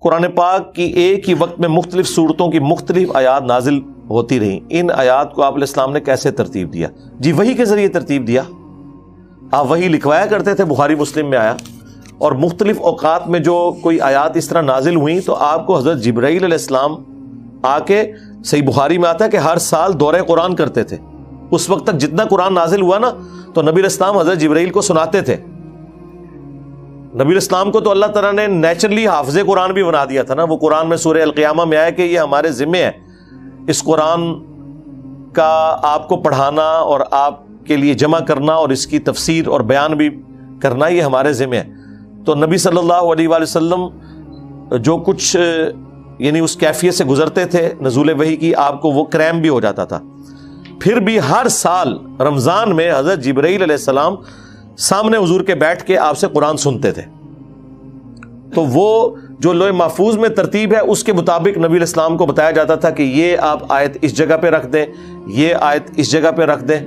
قرآن پاک کی ایک ہی وقت میں مختلف صورتوں کی مختلف آیات نازل ہوتی رہیں، ان آیات کو آپ علیہ السلام نے کیسے ترتیب دیا؟ جی وحی کے ذریعے ترتیب دیا۔ آپ وحی لکھوایا کرتے تھے، بخاری مسلم میں آیا، اور مختلف اوقات میں جو کوئی آیات اس طرح نازل ہوئیں تو آپ کو حضرت جبرائیل علیہ السلام آ کے، صحیح بخاری میں آتا ہے کہ ہر سال دورہ قرآن کرتے تھے۔ اس وقت تک جتنا قرآن نازل ہوا نا تو نبی علیہ السلام حضرت جبرائیل کو سناتے تھے۔ نبی علیہ السلام کو تو اللہ تعالیٰ نے نیچرلی حافظ قرآن بھی بنا دیا تھا نا۔ وہ قرآن میں سورہ القیامہ میں آیا کہ یہ ہمارے ذمے ہے، اس قرآن کا آپ کو پڑھانا اور آپ کے لیے جمع کرنا اور اس کی تفسیر اور بیان بھی کرنا، یہ ہمارے ذمے ہے۔ تو نبی صلی اللہ علیہ وآلہ وسلم جو کچھ یعنی اس کیفیت سے گزرتے تھے نزول وحی کی، آپ کو وہ کریم بھی ہو جاتا تھا۔ پھر بھی ہر سال رمضان میں حضرت جبرائیل علیہ السلام سامنے حضور کے بیٹھ کے آپ سے قرآن سنتے تھے۔ تو وہ جو لوح محفوظ میں ترتیب ہے اس کے مطابق نبی علیہ السلام کو بتایا جاتا تھا کہ یہ آپ آیت اس جگہ پہ رکھ دیں، یہ آیت اس جگہ پہ رکھ دیں۔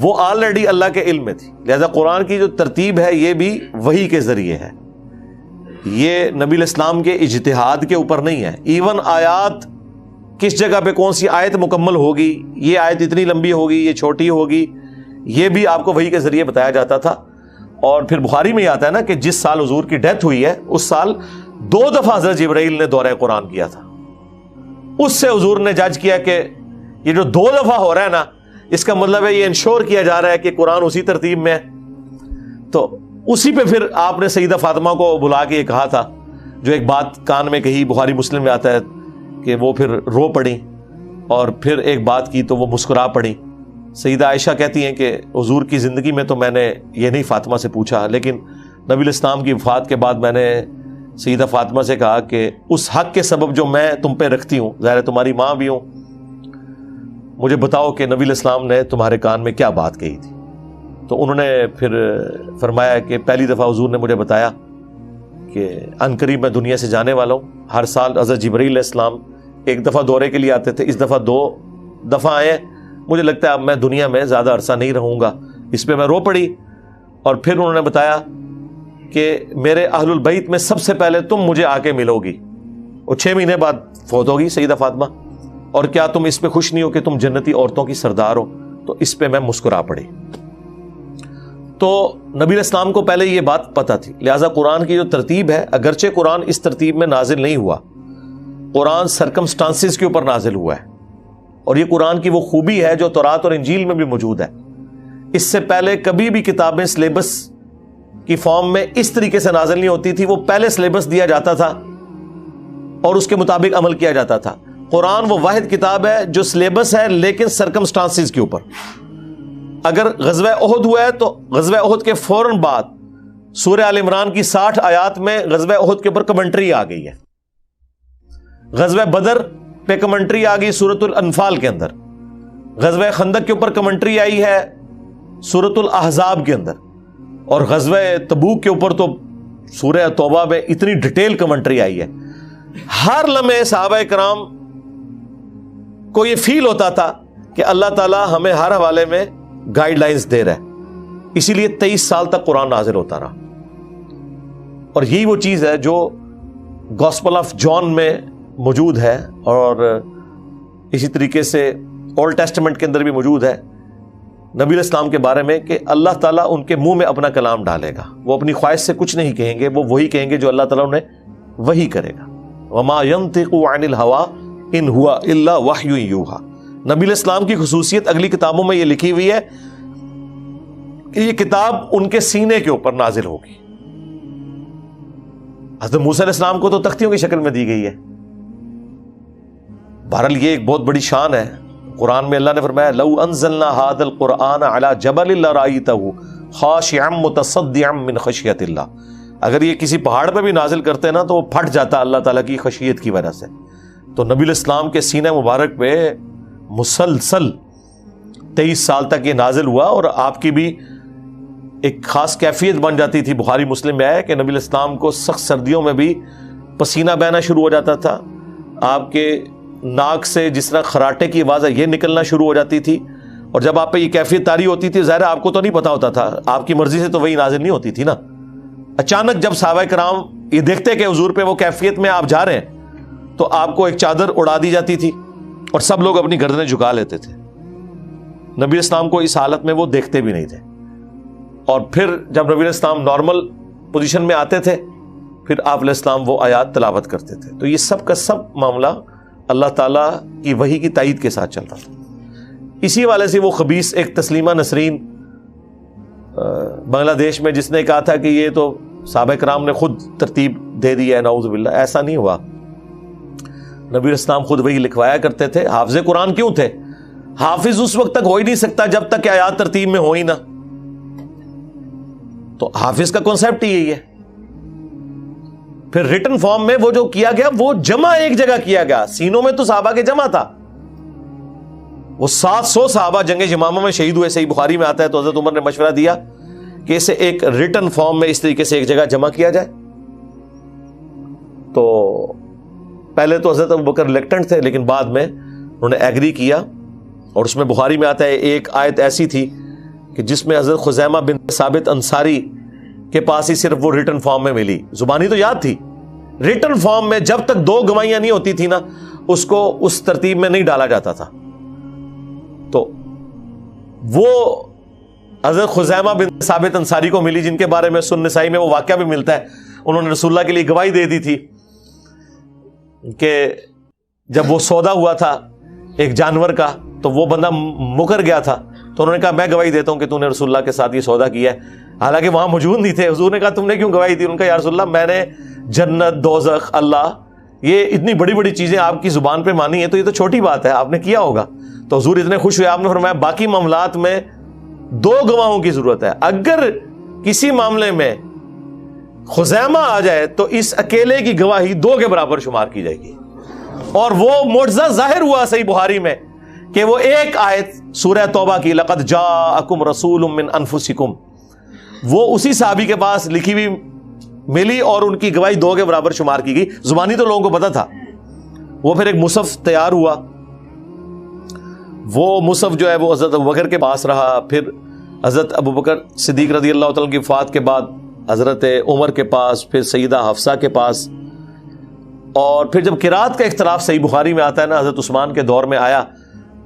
وہ آلریڈی اللہ کے علم میں تھی، لہذا قرآن کی جو ترتیب ہے یہ بھی وحی کے ذریعے ہے، یہ نبی علیہ السلام کے اجتہاد کے اوپر نہیں ہے۔ ایون آیات کس جگہ پہ کون سی آیت مکمل ہوگی، یہ آیت اتنی لمبی ہوگی، یہ چھوٹی ہوگی، یہ بھی آپ کو وحی کے ذریعے بتایا جاتا تھا۔ اور پھر بخاری میں یہ آتا ہے نا کہ جس سال حضور کی ڈیتھ ہوئی ہے اس سال 2 دفعہ حضرت جبرائیل نے دورہ قرآن کیا تھا۔ اس سے حضور نے جج کیا کہ یہ جو 2 دفعہ ہو رہا ہے نا، اس کا مطلب ہے یہ انشور کیا جا رہا ہے کہ قرآن اسی ترتیب میں ہے۔ تو اسی پہ پھر آپ نے سیدہ فاطمہ کو بلا کے یہ کہا تھا، جو ایک بات کان میں کہی، بخاری مسلم میں آتا ہے کہ وہ پھر رو پڑیں، اور پھر ایک بات کی تو وہ مسکرا پڑیں۔ سیدہ عائشہ کہتی ہیں کہ حضور کی زندگی میں تو میں نے یہ نہیں فاطمہ سے پوچھا، لیکن نبی علیہ السلام کی وفات کے بعد میں نے سیدہ فاطمہ سے کہا کہ اس حق کے سبب جو میں تم پہ رکھتی ہوں، ظاہر تمہاری ماں بھی ہوں، مجھے بتاؤ کہ نبی علیہ السلام نے تمہارے کان میں کیا بات کہی تھی۔ تو انہوں نے پھر فرمایا کہ پہلی دفعہ حضور نے مجھے بتایا کہ عنقریب میں دنیا سے جانے والا ہوں۔ ہر سال حضرت جبرائیل علیہ السلام ایک دفعہ دورے کے لیے آتے تھے، اس دفعہ 2 دفعہ آئے، مجھے لگتا ہے اب میں دنیا میں زیادہ عرصہ نہیں رہوں گا۔ اس پہ میں رو پڑی، اور پھر انہوں نے بتایا کہ میرے اہل البیت میں سب سے پہلے تم مجھے آ کے ملو گی، اور 6 مہینے بعد فوت ہوگی سیدہ فاطمہ، اور کیا تم اس پہ خوش نہیں ہو کہ تم جنتی عورتوں کی سردار ہو؟ تو اس پہ میں مسکرا پڑی۔ تو نبی علیہ السلام کو پہلے یہ بات پتہ تھی، لہٰذا قرآن کی جو ترتیب ہے، اگرچہ قرآن اس ترتیب میں نازل نہیں ہوا، قرآن سرکمسٹانسز کے اوپر نازل ہوا ہے، اور یہ قرآن کی وہ خوبی ہے جو تورات اور انجیل میں بھی موجود ہے۔ اس سے پہلے کبھی بھی کتابیں سلیبس کی فارم میں اس طریقے سے نازل نہیں ہوتی تھی، وہ پہلے سلیبس دیا جاتا تھا اور اس کے مطابق عمل کیا جاتا تھا۔ قرآن وہ واحد کتاب ہے جو سلیبس ہے لیکن سرکمسٹانسز کے اوپر۔ اگر غزوہ احد ہوا ہے تو غزوہ احد کے فوراً بعد سورہ آل عمران کی 60 آیات میں غزوہ احد کے اوپر کمنٹری آ گئی ہے۔ غزوہ بدر پہ کمنٹری آ گئی سورۃ الانفال کے اندر، غزوہ خندق کے اوپر کمنٹری آئی ہے سورۃ الاحزاب کے اندر، اور غزوہ تبوک کے اوپر تو سورہ توبہ میں اتنی ڈیٹیل کمنٹری آئی ہے۔ ہر لمحے صحابہ کرام کو یہ فیل ہوتا تھا کہ اللہ تعالیٰ ہمیں ہر حوالے میں گائیڈ لائنز دے رہا ہے، اسی لیے 23 سال تک قرآن نازل ہوتا رہا۔ اور یہی وہ چیز ہے جو گاسپل آف جان میں موجود ہے، اور اسی طریقے سے اولڈ ٹیسٹمنٹ کے اندر بھی موجود ہے نبی علیہ السلام کے بارے میں کہ اللہ تعالیٰ ان کے منہ میں اپنا کلام ڈالے گا، وہ اپنی خواہش سے کچھ نہیں کہیں گے، وہ وہی کہیں گے جو اللہ تعالیٰ انہیں وہی کرے گا۔ وما ينطق عن الهوى ان هو الا وحی یوحى۔ نبی علیہ السلام کی خصوصیت اگلی کتابوں میں یہ لکھی ہوئی ہے کہ یہ کتاب ان کے سینے کے اوپر نازل ہوگی۔ حضرت موسیٰ علیہ السلام کو تو تختیوں کی شکل میں دی گئی ہے۔ بہرحال یہ ایک بہت بڑی شان ہے۔ قرآن میں اللہ نے فرمایا لو انزلنا هذا القرآن على جبل لرأيته خاشعا متصدعا من خشیۃ اللہ۔ اگر یہ کسی پہاڑ پہ بھی نازل کرتے نا تو وہ پھٹ جاتا اللہ تعالیٰ کی خشیت کی وجہ سے۔ تو نبی علیہ السلام کے سینہ مبارک پہ مسلسل 23 سال تک یہ نازل ہوا، اور آپ کی بھی ایک خاص کیفیت بن جاتی تھی۔ بخاری مسلم میں ہے کہ نبی علیہ السلام کو سخت سردیوں میں بھی پسینہ بہنا شروع ہو جاتا تھا، آپ کے ناک سے جس طرح خراٹے کی آواز ہے یہ نکلنا شروع ہو جاتی تھی، اور جب آپ پہ یہ کیفیت طاری ہوتی تھی ظاہر آپ کو تو نہیں پتا ہوتا تھا، آپ کی مرضی سے تو وہی نازل نہیں ہوتی تھی نا، اچانک جب صحابہ کرام یہ دیکھتے کہ حضور پہ وہ کیفیت میں آپ جا رہے ہیں تو آپ کو ایک چادر اڑا دی جاتی تھی اور سب لوگ اپنی گردنیں جھکا لیتے تھے. نبی اسلام کو اس حالت میں وہ دیکھتے بھی نہیں تھے. اور پھر جب نبی اسلام نارمل پوزیشن میں آتے تھے پھر آپ علیہ السلام وہ آیات تلاوت کرتے تھے. تو یہ سب کا سب معاملہ اللہ تعالیٰ کی وحی کی تائید کے ساتھ چل رہا تھا. اسی والے سے وہ خبیث ایک تسلیمہ نسرین بنگلہ دیش میں جس نے کہا تھا کہ یہ تو صحابہ کرام نے خود ترتیب دے دی ہے، نعوذ باللہ. ایسا نہیں ہوا. نبی اسلام خود وہی لکھوایا کرتے تھے. حافظ قرآن کیوں تھے؟ حافظ اس وقت تک ہو ہی نہیں سکتا جب تک کہ آیات ترتیب میں ہو ہی نہ. تو حافظ کا کنسیپٹ ہی یہی ہے. پھر ریٹن فارم میں وہ جو کیا گیا وہ جمع ایک جگہ کیا گیا. سینوں میں تو صحابہ کے جمع تھا. وہ 700 صحابہ جنگ یمامہ میں شہید ہوئے. صحیح بخاری میں آتا ہے. تو حضرت عمر نے مشورہ دیا کہ اسے ایک ریٹن فارم میں اس طریقے سے ایک جگہ جمع کیا جائے. تو پہلے تو حضرت ابوبکر ریلیکٹنٹ تھے لیکن بعد میں انہوں نے ایگری کیا. اور اس میں بخاری میں آتا ہے ایک آیت ایسی تھی کہ جس میں حضرت خزیمہ بن ثابت انصاری کے پاس ہی صرف وہ ریٹن فارم میں ملی. زبانی تو یاد تھی. ریٹن فارم میں جب تک 2 گواہیاں نہیں ہوتی تھی نا اس کو اس ترتیب میں نہیں ڈالا جاتا تھا. تو وہ حضرت خزیمہ بن ثابت انصاری کو ملی جن کے بارے میں سنن نسائی میں وہ واقعہ بھی ملتا ہے. انہوں نے رسول اللہ کے لیے گواہی دے دی تھی کہ جب وہ سودا ہوا تھا ایک جانور کا تو وہ بندہ مکر گیا تھا. تو انہوں نے کہا میں گواہی دیتا ہوں کہ تو نے رسول اللہ کے ساتھ یہ سودا کیا ہے. حالانکہ وہاں موجود نہیں تھے. حضور نے کہا تم نے کیوں گواہی دی؟ ان کا یا رسول اللہ میں نے جنت، دوزخ، اللہ، یہ اتنی بڑی بڑی چیزیں آپ کی زبان پہ مانی ہیں تو یہ تو چھوٹی بات ہے، آپ نے کیا ہوگا. تو حضور اتنے خوش ہوئے. آپ نے فرمایا باقی معاملات میں 2 گواہوں کی ضرورت ہے. اگر کسی معاملے میں خزیمہ آ جائے تو اس اکیلے کی گواہی 2 کے برابر شمار کی جائے گی. اور وہ معجزہ ظاہر ہوا صحیح بخاری میں کہ وہ ایک آیت سورہ توبہ کی لقد جاءکم رسول من انفسکم وہ اسی صحابی کے پاس لکھی ہوئی ملی اور ان کی گواہی 2 کے برابر شمار کی گئی. زبانی تو لوگوں کو پتا تھا. وہ پھر ایک مصحف تیار ہوا. وہ مصحف جو ہے وہ حضرت ابوبکر کے پاس رہا. پھر حضرت ابوبکر صدیق رضی اللہ تعالیٰ کی وفات کے بعد حضرت عمر کے پاس، پھر سیدہ حفصہ کے پاس. اور پھر جب قرات کا اختلاف صحیح بخاری میں آتا ہے نا حضرت عثمان کے دور میں آیا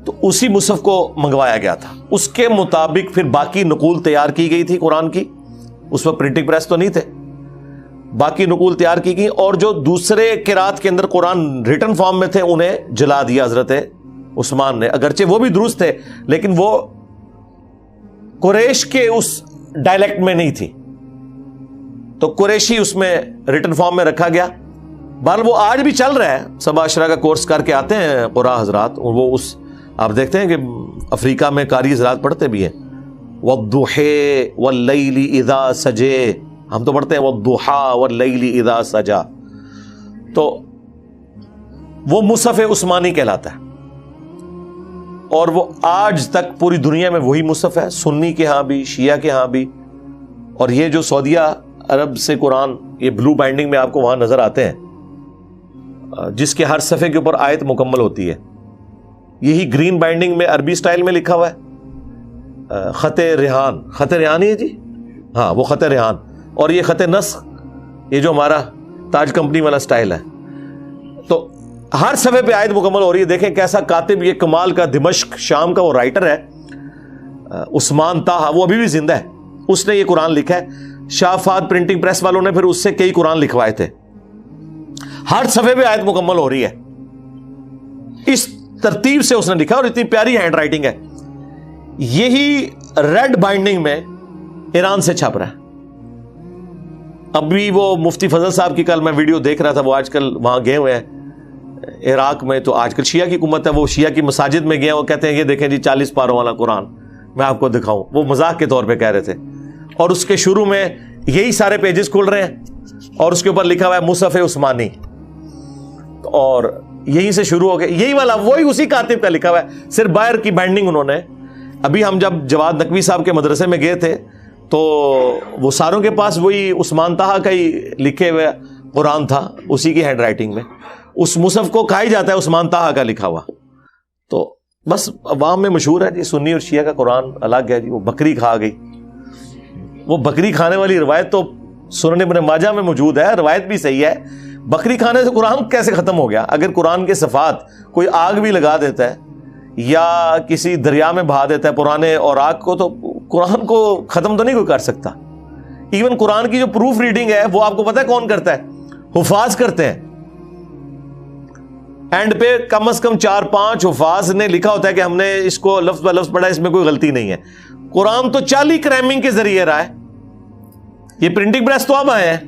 تو اسی مصحف کو منگوایا گیا تھا. اس کے مطابق پھر باقی نقول تیار کی گئی تھی قرآن کی. اس وقت پرنٹنگ پریس تو نہیں تھے. باقی نقول تیار کی گئی اور جو دوسرے قرات کے اندر قرآن ریٹن فارم میں تھے انہیں جلا دیا حضرت عثمان نے. اگرچہ وہ بھی درست تھے لیکن وہ قریش کے اس ڈائلیکٹ میں نہیں تھی تو قریشی اس میں ریٹن فارم میں رکھا گیا. بہرحال وہ آج بھی چل رہا ہے. سبا عشرہ کا کورس کر کے آتے ہیں قراء حضرات. وہ اس آپ دیکھتے ہیں کہ افریقہ میں قاری حضرات پڑھتے بھی ہیں والضحى واللیل اذا سجے. ہم تو پڑھتے ہیں والضحى واللیل اذا سجا. تو وہ مصحف عثمانی کہلاتا ہے اور وہ آج تک پوری دنیا میں وہی مصحف ہے. سنی کے ہاں بھی، شیعہ کے ہاں بھی. اور یہ جو سعودیہ عرب سے قرآن یہ بلو بائنڈنگ میں آپ کو وہاں نظر آتے ہیں جس کے ہر صفحے کے اوپر آیت مکمل ہوتی ہے. یہی گرین بائنڈنگ میں عربی سٹائل میں لکھا ہوا ہے خط ریحان. خط ریحان ہی ہے جی، ہاں وہ خط ریحان. اور یہ خط نسخ یہ جو ہمارا تاج کمپنی والا سٹائل ہے. تو ہر صفحے پہ آیت مکمل ہو رہی ہے. دیکھیں کیسا کاتب یہ کمال کا دمشق شام کا وہ رائٹر ہے عثمان طاہا. وہ ابھی بھی زندہ ہے. اس نے یہ قرآن لکھا ہے. شاہ فہد پرنٹنگ پریس والوں نے پھر اس سے کئی قرآن لکھوائے تھے. ہر صفحے پہ آیت مکمل ہو رہی ہے. اس ترتیب سے اس نے لکھا اور اتنی پیاری ہینڈ رائٹنگ ہے. یہی ریڈ بائنڈنگ میں ایران سے چھپ رہا ہے. ابھی وہ مفتی فضل صاحب کی کل میں ویڈیو دیکھ رہا تھا. وہ آج کل وہاں گئے ہوئے ہیں عراق میں. تو آج کل شیعہ کی حکومت ہے. وہ شیعہ کی مساجد میں گئے. وہ کہتے ہیں یہ دیکھیں جی 40 پاروں والا قرآن میں آپ کو دکھاؤں. وہ مذاق کے طور پہ کہہ رہے تھے. اور اس کے شروع میں یہی سارے پیجز کھل رہے ہیں اور اس کے اوپر لکھا ہوا ہے مصحف عثمانی. اور یہیں سے شروع ہو گیا. یہی والا وہی اسی کاتب کا لکھا ہوا ہے. صرف باہر کی بائنڈنگ انہوں نے. ابھی ہم جب جواد نقوی صاحب کے مدرسے میں گئے تھے تو وہ ساروں کے پاس وہی عثمان طاہا کا ہی لکھے ہوئے قرآن تھا اسی کی ہینڈ رائٹنگ میں. اس مصحف کو کہا ہی جاتا ہے عثمان طاہا کا لکھا ہوا. تو بس عوام میں مشہور ہے جی سنی اور شیعہ کا قرآن الگ ہے جی. وہ بکری کھا گئی. وہ بکری کھانے والی روایت تو سنن ابن ماجہ میں موجود ہے, روایت بھی صحیح ہے. بکری کھانے سے قرآن کیسے ختم ہو گیا؟ اگر قرآن کے صفات کوئی آگ بھی لگا دیتا ہے یا کسی دریا میں بہا دیتا ہے پرانے اوراق کو, تو قرآن کو ختم تو نہیں کوئی کر سکتا. ایون قرآن کی جو پروف ریڈنگ ہے وہ آپ کو پتہ ہے کون کرتا ہے؟ حفاظ کرتے ہیں. اینڈ پہ کم از کم 4-5 حفاظ نے لکھا ہوتا ہے کہ ہم نے اس کو لفظ بہ لفظ پڑھا, اس میں کوئی غلطی نہیں ہے. قرآن تو 40 کریمنگ کے ذریعے رہا ہے. یہ پرنٹنگ پریس تو اب آئے ہیں,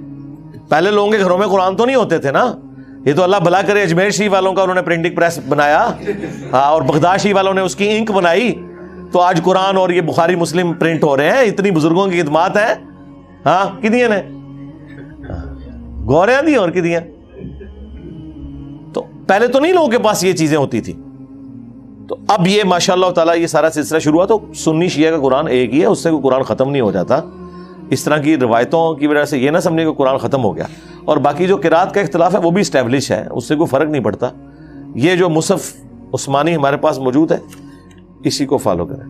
پہلے لوگوں کے گھروں میں قرآن تو نہیں ہوتے تھے نا. یہ تو اللہ بھلا کرے اجمیر شریف والوں کا انہوں نے پرنٹنگ پریس بنایا, اور بغداد شریف والوں نے اس کی انک بنائی, تو آج قرآن اور یہ بخاری مسلم پرنٹ ہو رہے ہیں. اتنی بزرگوں کی خدمات ہیں. ہاں کتنی نے گوریاں دی اور کتنی. تو پہلے تو نہیں لوگوں کے پاس یہ چیزیں ہوتی تھی. تو اب یہ ماشاء اللہ تعالیٰ یہ سارا سلسلہ شروع ہوا. تو سنی شیعہ کا قرآن ایک ہی ہے, اس سے کوئی قرآن ختم نہیں ہو جاتا. اس طرح کی روایتوں کی وجہ سے یہ نہ سمجھے کہ قرآن ختم ہو گیا. اور باقی جو قرات کا اختلاف ہے وہ بھی اسٹیبلش ہے, اس سے کوئی فرق نہیں پڑتا. یہ جو مصحف عثمانی ہمارے پاس موجود ہے اسی کو فالو کریں.